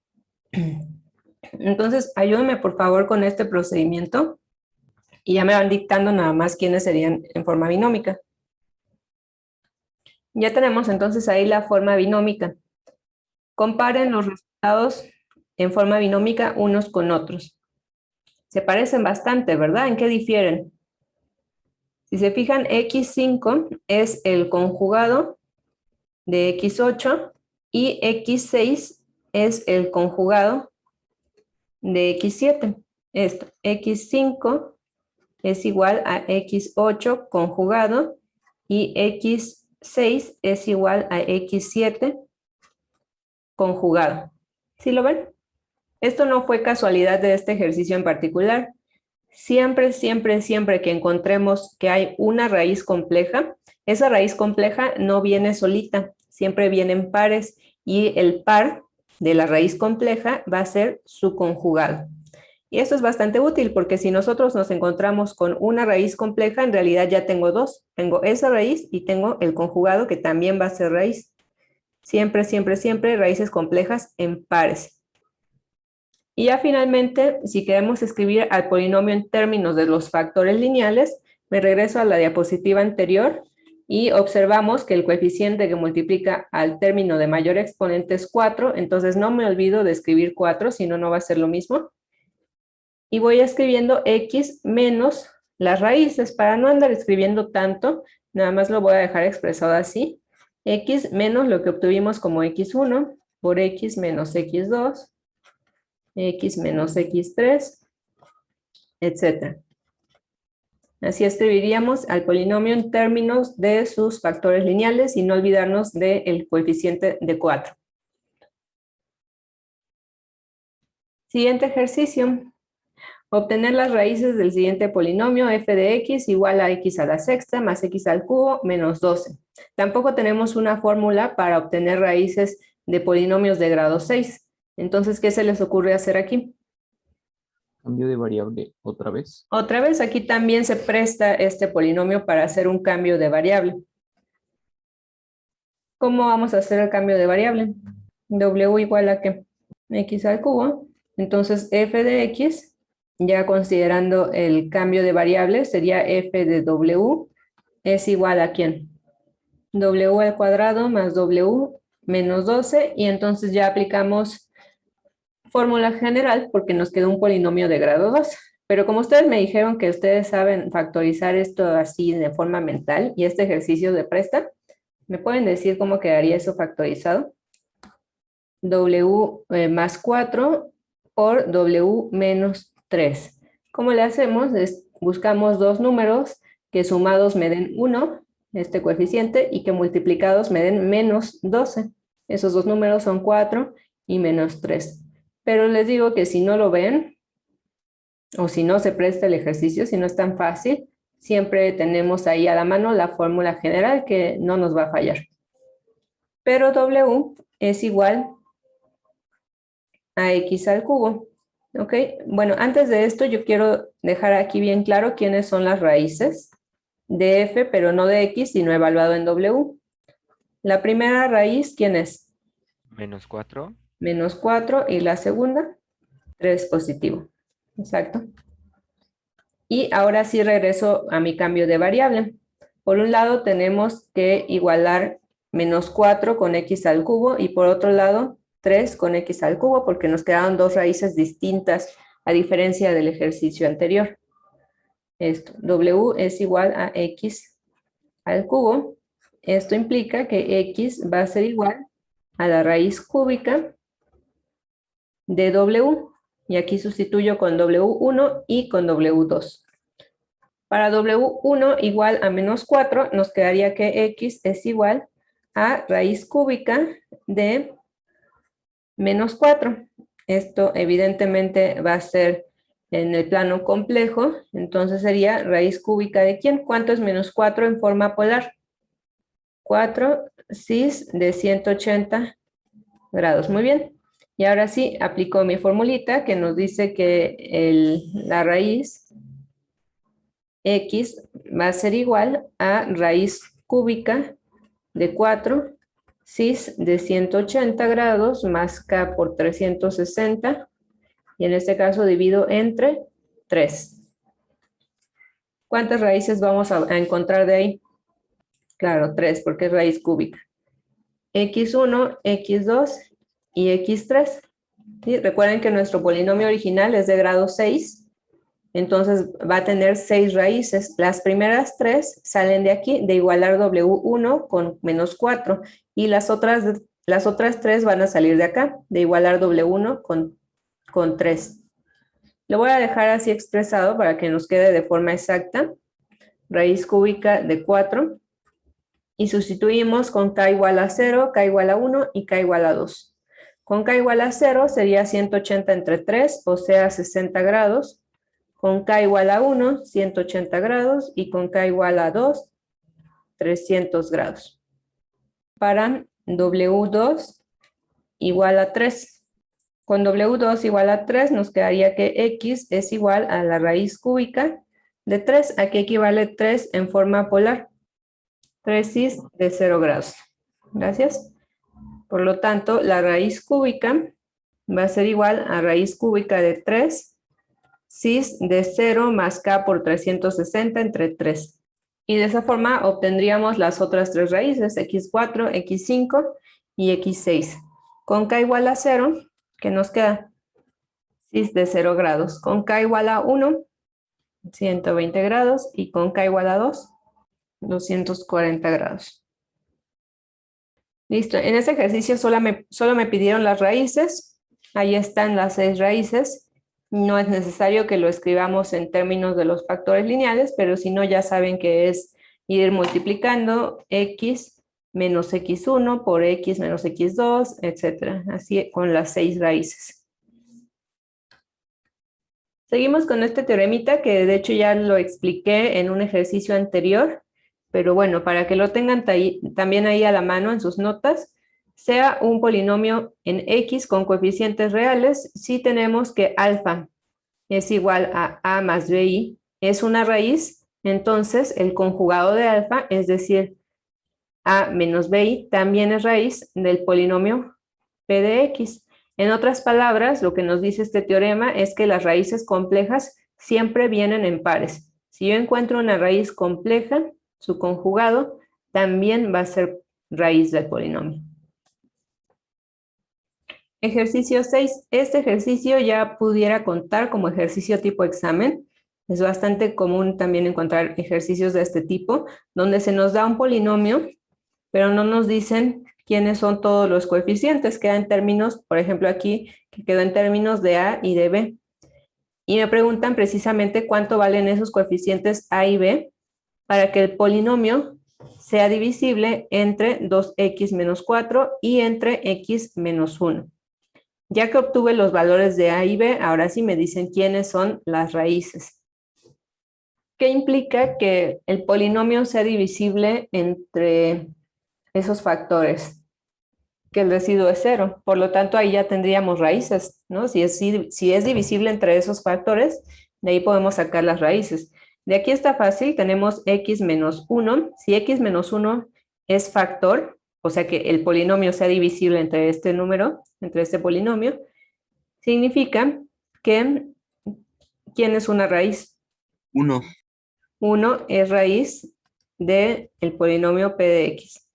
Entonces, ayúdenme por favor con este procedimiento. Y ya me van dictando nada más quiénes serían en forma binómica. Ya tenemos entonces ahí la forma binómica. Comparen los resultados en forma binómica unos con otros. Se parecen bastante, ¿verdad? ¿En qué difieren? Si se fijan, x5 es el conjugado de x8 y x6 es el conjugado de x7. Esto, x5 es igual a x8 conjugado y x6 es igual a x7 conjugado. ¿Sí lo ven? Esto no fue casualidad de este ejercicio en particular. Siempre, siempre, siempre que encontremos que hay una raíz compleja, esa raíz compleja no viene solita, siempre vienen pares y el par de la raíz compleja va a ser su conjugado. Y esto es bastante útil porque si nosotros nos encontramos con una raíz compleja, en realidad ya tengo dos. Tengo esa raíz y tengo el conjugado que también va a ser raíz. Siempre, siempre, siempre raíces complejas en pares. Y ya finalmente, si queremos escribir al polinomio en términos de los factores lineales, me regreso a la diapositiva anterior y observamos que el coeficiente que multiplica al término de mayor exponente es 4, entonces no me olvido de escribir 4, si no, no va a ser lo mismo. Y voy escribiendo x menos las raíces, para no andar escribiendo tanto, nada más lo voy a dejar expresado así. X menos lo que obtuvimos como x1 por x menos x2, x menos x3, etc. Así escribiríamos al polinomio en términos de sus factores lineales y no olvidarnos del coeficiente de 4. Siguiente ejercicio. Obtener las raíces del siguiente polinomio f de x igual a x a la sexta más x al cubo menos 12. Tampoco tenemos una fórmula para obtener raíces de polinomios de grado 6. Entonces, ¿qué se les ocurre hacer aquí? Cambio de variable otra vez. Otra vez, aquí también se presta este polinomio para hacer un cambio de variable. ¿Cómo vamos a hacer el cambio de variable? W igual a ¿qué? X al cubo. Entonces, f de x, ya considerando el cambio de variable, sería f de w es igual a ¿quién? W al cuadrado más w menos 12, y entonces ya aplicamos fórmula general porque nos quedó un polinomio de grado 2. Pero como ustedes me dijeron que ustedes saben factorizar esto así de forma mental y este ejercicio de presta, ¿me pueden decir cómo quedaría eso factorizado? W más 4 por W menos 3. ¿Cómo le hacemos? Buscamos dos números que sumados me den 1, este coeficiente, y que multiplicados me den menos 12. Esos dos números son 4 y menos 3. Pero les digo que si no lo ven, o si no se presta el ejercicio, si no es tan fácil, siempre tenemos ahí a la mano la fórmula general que no nos va a fallar. Pero W es igual a x al cubo. ¿Ok? Bueno, antes de esto yo quiero dejar aquí bien claro quiénes son las raíces de f, pero no de x, sino evaluado en W. La primera raíz, ¿quién es? Menos 4. Menos 4, y la segunda, 3 positivo. Exacto. Y ahora sí regreso a mi cambio de variable. Por un lado tenemos que igualar menos 4 con x al cubo, y por otro lado 3 con x al cubo, porque nos quedaron dos raíces distintas a diferencia del ejercicio anterior. Esto, w es igual a x al cubo. Esto implica que x va a ser igual a la raíz cúbica de w, y aquí sustituyo con w1 y con w2. Para w1 igual a menos 4, nos quedaría que x es igual a raíz cúbica de menos 4. Esto evidentemente va a ser en el plano complejo, entonces sería raíz cúbica de ¿quién? ¿Cuánto es menos 4 en forma polar? 4 cis de 180 grados. Muy bien. Y ahora sí, aplico mi formulita que nos dice que la raíz x va a ser igual a raíz cúbica de 4 cis de 180 grados más k por 360, y en este caso divido entre 3. ¿Cuántas raíces vamos a encontrar de ahí? Claro, 3, porque es raíz cúbica. X1, X2 y X3. ¿Sí? Recuerden que nuestro polinomio original es de grado 6, entonces va a tener 6 raíces. Las primeras 3 salen de aquí, de igualar W1 con menos 4, y las otras 3 van a salir de acá, de igualar W1 con 3. Lo voy a dejar así expresado para que nos quede de forma exacta. Raíz cúbica de 4. Y sustituimos con k igual a 0, k igual a 1 y k igual a 2. Con k igual a 0 sería 180 entre 3, o sea 60 grados. Con k igual a 1, 180 grados. Y con k igual a 2, 300 grados. Para W2 igual a 3. Con W2 igual a 3 nos quedaría que X es igual a la raíz cúbica de 3. Aquí equivale 3 en forma polar. 3 cis de 0 grados. Gracias. Por lo tanto, la raíz cúbica va a ser igual a raíz cúbica de 3 cis de 0 más k por 360 entre 3. Y de esa forma obtendríamos las otras 3 raíces, x4, x5 y x6. Con k igual a 0, ¿qué nos queda? Cis de 0 grados. Con k igual a 1, 120 grados. Y con k igual a 2, 240 grados. Listo, en este ejercicio solo me pidieron las raíces. Ahí están las 6 raíces. No es necesario que lo escribamos en términos de los factores lineales, pero si no ya saben que es ir multiplicando x menos x1 por x menos x2, etc. Así con las 6 raíces. Seguimos con este teoremita que de hecho ya lo expliqué en un ejercicio anterior. Pero bueno, para que lo tengan también ahí a la mano en sus notas, sea un polinomio en X con coeficientes reales, si tenemos que alfa es igual a más BI, es una raíz, entonces el conjugado de alfa, es decir, a menos BI, también es raíz del polinomio P de X. En otras palabras, lo que nos dice este teorema es que las raíces complejas siempre vienen en pares. Si yo encuentro una raíz compleja, su conjugado también va a ser raíz del polinomio. Ejercicio 6. Este ejercicio ya pudiera contar como ejercicio tipo examen. Es bastante común también encontrar ejercicios de este tipo, donde se nos da un polinomio, pero no nos dicen quiénes son todos los coeficientes. Queda en términos, por ejemplo aquí, que quedó en términos de A y de B. Y me preguntan precisamente cuánto valen esos coeficientes A y B, para que el polinomio sea divisible entre 2x menos 4 y entre x menos 1. Ya que obtuve los valores de A y B, ahora sí me dicen quiénes son las raíces. ¿Qué implica que el polinomio sea divisible entre esos factores? Que el residuo es 0. Por lo tanto, ahí ya tendríamos raíces, ¿no? Si es divisible entre esos factores, de ahí podemos sacar las raíces. De aquí está fácil, tenemos x menos 1. Si x menos 1 es factor, o sea que el polinomio sea divisible entre este número, entre este polinomio, significa que ¿quién es una raíz? 1. 1 es raíz del polinomio p de x.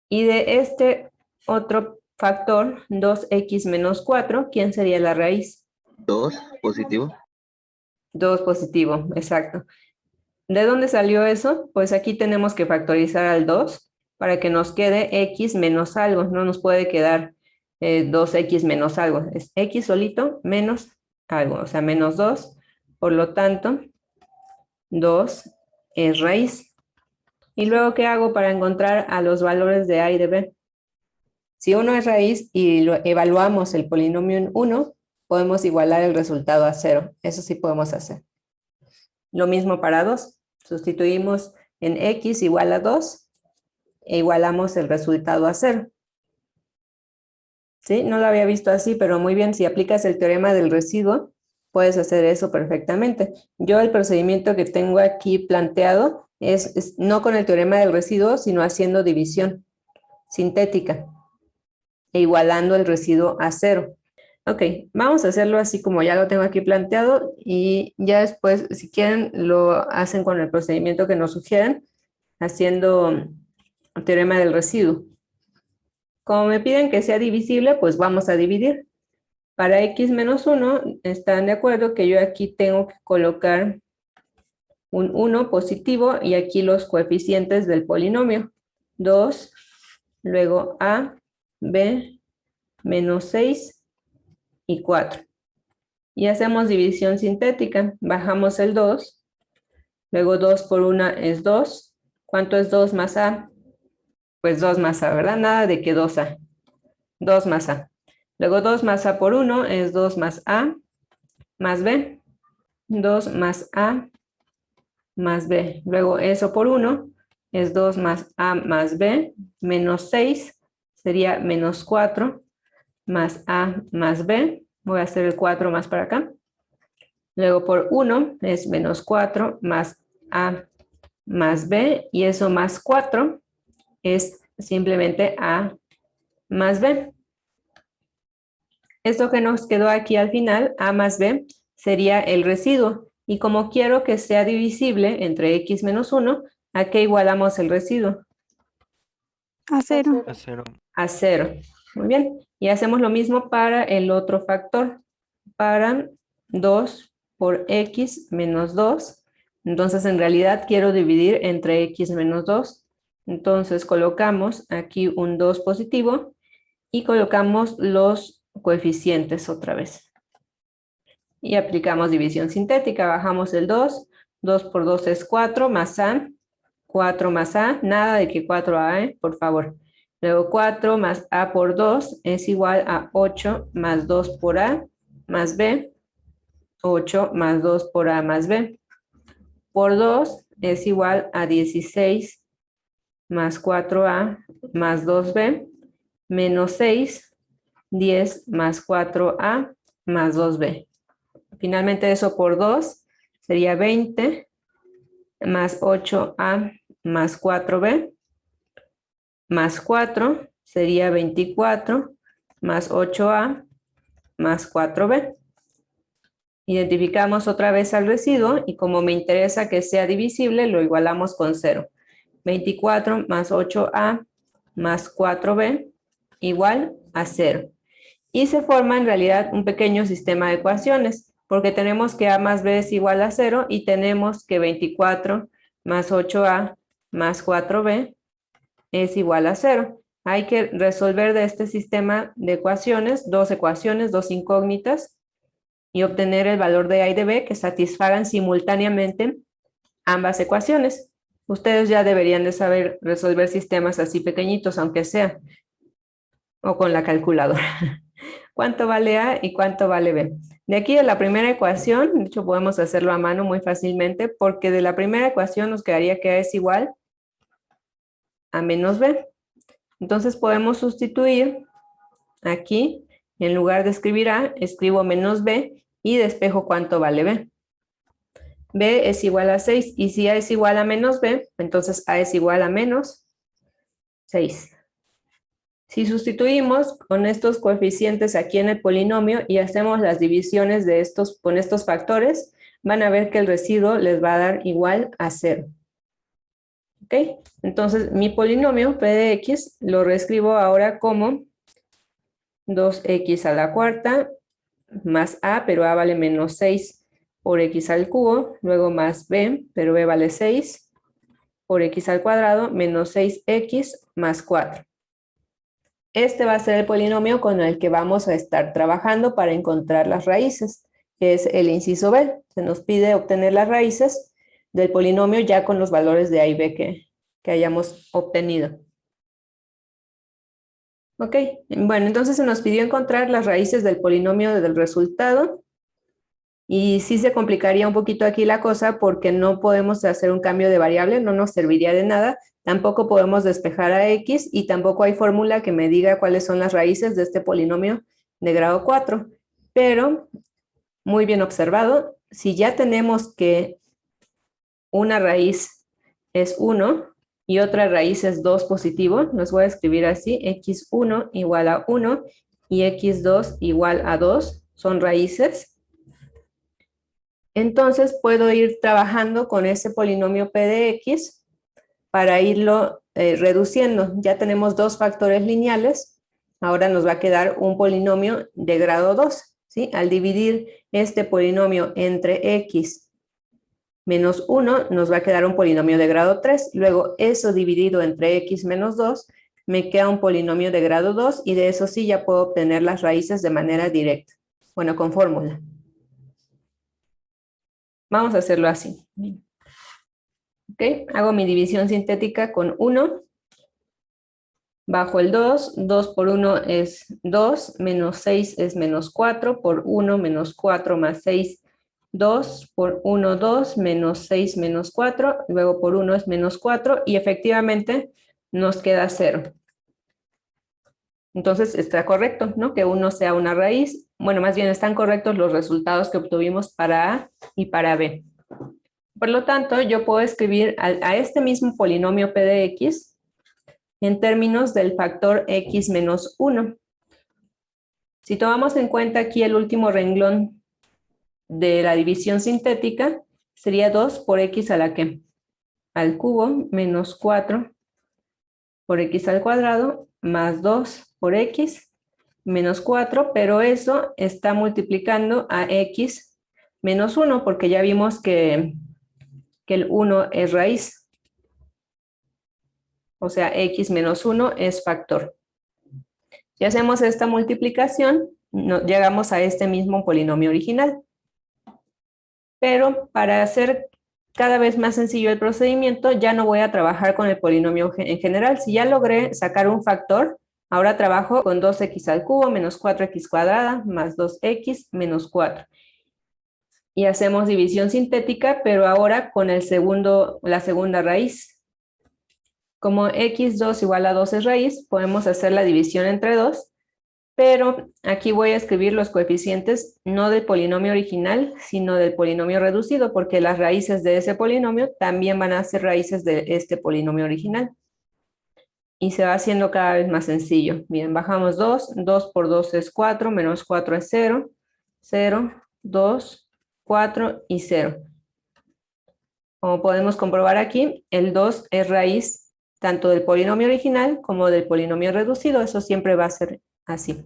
Y de este otro factor, 2x menos 4, ¿quién sería la raíz? 2, positivo. 2 positivo, exacto. ¿De dónde salió eso? Pues aquí tenemos que factorizar al 2 para que nos quede x menos algo. No nos puede quedar 2x menos algo. Es x solito menos algo, o sea, menos 2. Por lo tanto, 2 es raíz. ¿Y luego qué hago para encontrar a los valores de a y de b? Si 1 es raíz y lo evaluamos el polinomio en 1, podemos igualar el resultado a 0. Eso sí podemos hacer. Lo mismo para 2. Sustituimos en x igual a 2 e igualamos el resultado a 0. ¿Sí? No lo había visto así, pero muy bien. Si aplicas el teorema del residuo, puedes hacer eso perfectamente. Yo el procedimiento que tengo aquí planteado es no con el teorema del residuo, sino haciendo división sintética e igualando el residuo a 0. Ok, vamos a hacerlo así como ya lo tengo aquí planteado y ya después, si quieren, lo hacen con el procedimiento que nos sugieren, haciendo teorema del residuo. Como me piden que sea divisible, pues vamos a dividir. Para x menos 1, están de acuerdo que yo aquí tengo que colocar un 1 positivo y aquí los coeficientes del polinomio. 2, luego a, b, menos 6 y 4. Y hacemos división sintética. Bajamos el 2, luego 2 por 1 es 2. ¿Cuánto es 2 más a? Pues 2 más a, ¿verdad? Nada de que 2a. 2 más a. Luego 2 más a por 1 es 2 más a más b. 2 más a más b. Luego eso por 1 es 2 más a más b. Menos 6 sería menos 4 más a más b. Voy a hacer el 4 más para acá. Luego por 1 es menos 4 más a más b. Y eso más 4 es simplemente a más b. Esto que nos quedó aquí al final, a más b, sería el residuo. Y como quiero que sea divisible entre x menos 1, ¿a qué igualamos el residuo? A 0. A 0. A 0. Muy bien. Y hacemos lo mismo para el otro factor. Para 2 por x menos 2. Entonces, en realidad quiero dividir entre x menos 2. Entonces, colocamos aquí un 2 positivo y colocamos los coeficientes otra vez. Y aplicamos división sintética. Bajamos el 2. 2 por 2 es 4 más a. 4 más a. Nada de que 4a, por favor. Luego 4 más a por 2 es igual a 8 más 2 por a más b. 8 más 2 por a más b. Por 2 es igual a 16 más 4a más 2b menos 6, 10 más 4a más 2b. Finalmente eso por 2 sería 20 más 8a más 4b más 4 sería 24 más 8a más 4b. Identificamos otra vez al residuo y como me interesa que sea divisible, lo igualamos con 0. 24 más 8a más 4b igual a 0. Y se forma en realidad un pequeño sistema de ecuaciones, porque tenemos que a más b es igual a 0 y tenemos que 24 más 8a más 4b es igual a 0. Hay que resolver de este sistema de ecuaciones, dos incógnitas, y obtener el valor de a y de b que satisfagan simultáneamente ambas ecuaciones. Ustedes ya deberían de saber resolver sistemas así pequeñitos, aunque sea, o con la calculadora. ¿Cuánto vale a y cuánto vale b? De aquí de la primera ecuación, de hecho podemos hacerlo a mano muy fácilmente, porque de la primera ecuación nos quedaría que a es igual a menos b. Entonces podemos sustituir aquí, en lugar de escribir a, escribo menos b y despejo cuánto vale b. B es igual a 6 y si a es igual a menos b, entonces a es igual a menos 6. Si sustituimos con estos coeficientes aquí en el polinomio y hacemos las divisiones de con estos factores, van a ver que el residuo les va a dar igual a 0. ¿Ok? Entonces mi polinomio p de x lo reescribo ahora como 2x a la cuarta más a, pero a vale menos 6 por x al cubo, luego más b, pero b vale 6 por x al cuadrado, menos 6x más 4. Este va a ser el polinomio con el que vamos a estar trabajando para encontrar las raíces, que es el inciso B. Se nos pide obtener las raíces del polinomio ya con los valores de a y b que hayamos obtenido. Ok, bueno, entonces se nos pidió encontrar las raíces del polinomio del resultado. Y sí se complicaría un poquito aquí la cosa porque no podemos hacer un cambio de variable, no nos serviría de nada. Tampoco podemos despejar a x y tampoco hay fórmula que me diga cuáles son las raíces de este polinomio de grado 4. Pero, muy bien observado, si ya tenemos que una raíz es 1 y otra raíz es 2 positivo, los voy a escribir así, x1 igual a 1 y x2 igual a 2 son raíces. Entonces puedo ir trabajando con ese polinomio p de x para irlo reduciendo. Ya tenemos dos factores lineales, ahora nos va a quedar un polinomio de grado 2, ¿sí? Al dividir este polinomio entre x menos 1, nos va a quedar un polinomio de grado 3. Luego, eso dividido entre x menos 2, me queda un polinomio de grado 2, y de eso sí ya puedo obtener las raíces de manera directa. Bueno, con fórmula. Vamos a hacerlo así. ¿Ok? Hago mi división sintética con 1. Bajo el 2, 2 por 1 es 2, menos 6 es menos 4, por 1 menos 4 más 6, 2, por 1, 2, menos 6, menos 4, luego por 1 es menos 4, y efectivamente nos queda 0. Entonces está correcto, ¿no? Que 1 sea una raíz. Bueno, más bien están correctos los resultados que obtuvimos para A y para B. Por lo tanto, yo puedo escribir a este mismo polinomio p de x en términos del factor x menos 1. Si tomamos en cuenta aquí el último renglón de la división sintética, sería 2 por x a la que al cubo menos 4 por x al cuadrado más 2 por x menos 4, pero eso está multiplicando a x menos 1 porque ya vimos que el 1 es raíz. O sea, x menos 1 es factor. Si hacemos esta multiplicación, llegamos a este mismo polinomio original. Pero para hacer cada vez más sencillo el procedimiento, ya no voy a trabajar con el polinomio en general. Si ya logré sacar un factor, ahora trabajo con 2x al cubo menos 4x cuadrada más 2x menos 4. Y hacemos división sintética, pero ahora con la segunda raíz. Como x2 igual a 2 es raíz, podemos hacer la división entre 2, pero aquí voy a escribir los coeficientes no del polinomio original, sino del polinomio reducido, porque las raíces de ese polinomio también van a ser raíces de este polinomio original. Y se va haciendo cada vez más sencillo. Bien, bajamos 2, 2 por 2 es 4, menos 4 es 0, 0, 2, 4 y 0. Como podemos comprobar aquí, el 2 es raíz tanto del polinomio original como del polinomio reducido. Eso siempre va a ser así.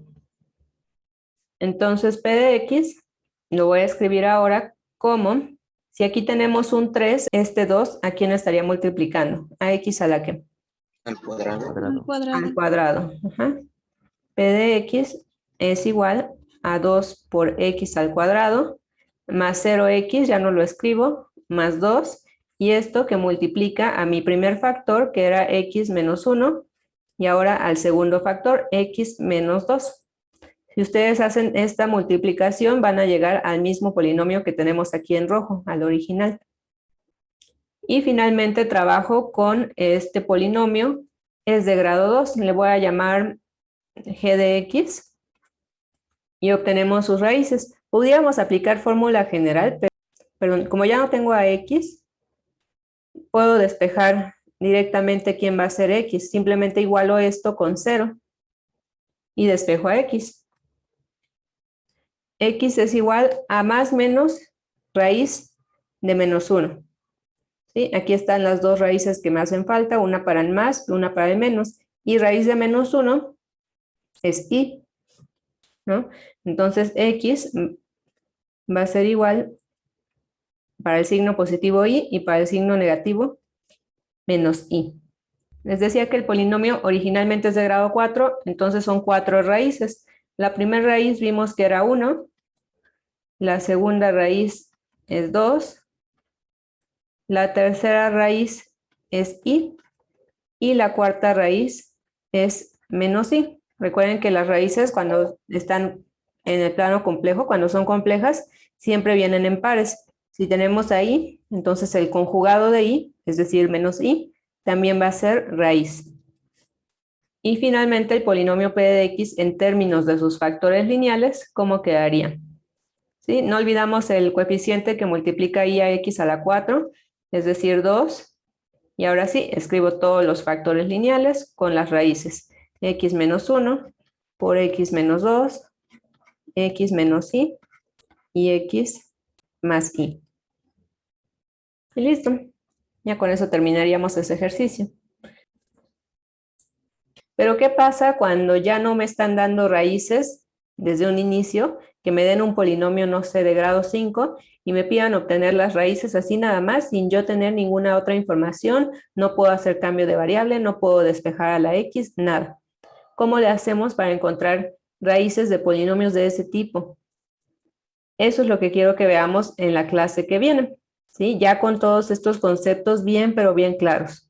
Entonces, p de x lo voy a escribir ahora como, si aquí tenemos un 3, este 2, ¿a quién estaría multiplicando? ¿A x a la qué? Al cuadrado. Al cuadrado. Al cuadrado. Ajá. P de x es igual a 2 por x al cuadrado, más 0x, ya no lo escribo, más 2, y esto que multiplica a mi primer factor, que era x menos 1, y ahora al segundo factor, x menos 2. Si ustedes hacen esta multiplicación, van a llegar al mismo polinomio que tenemos aquí en rojo, al original. Y finalmente trabajo con este polinomio, es de grado 2, le voy a llamar g de x, y obtenemos sus raíces. Pudiéramos aplicar fórmula general, pero como ya no tengo a x, puedo despejar directamente quién va a ser x. Simplemente igualo esto con 0 y despejo a x. X es igual a más menos raíz de menos 1. ¿Sí? Aquí están las dos raíces que me hacen falta, una para el más y una para el menos. Y raíz de menos 1 es y, ¿no? Entonces x va a ser igual para el signo positivo y para el signo negativo menos i. Les decía que el polinomio originalmente es de grado 4, entonces son 4 raíces. La primera raíz vimos que era 1, la segunda raíz es 2, la tercera raíz es i, y la cuarta raíz es menos i. Recuerden que las raíces cuando están en el plano complejo, cuando son complejas, siempre vienen en pares. Si tenemos ahí, entonces el conjugado de i, es decir, menos i, también va a ser raíz. Y finalmente el polinomio p de x en términos de sus factores lineales, ¿cómo quedaría? ¿Sí? No olvidamos el coeficiente que multiplica i a x a la 4, es decir, 2. Y ahora sí, escribo todos los factores lineales con las raíces. X menos 1, por x menos 2, x menos y x más y. Y listo. Ya con eso terminaríamos ese ejercicio. Pero ¿qué pasa cuando ya no me están dando raíces desde un inicio, que me den un polinomio, no sé, de grado 5 y me pidan obtener las raíces así nada más, sin yo tener ninguna otra información? No puedo hacer cambio de variable, no puedo despejar a la x, nada. ¿Cómo le hacemos para encontrar raíces de polinomios de ese tipo? Eso es lo que quiero que veamos en la clase que viene, ¿sí? Ya con todos estos conceptos bien, pero bien claros.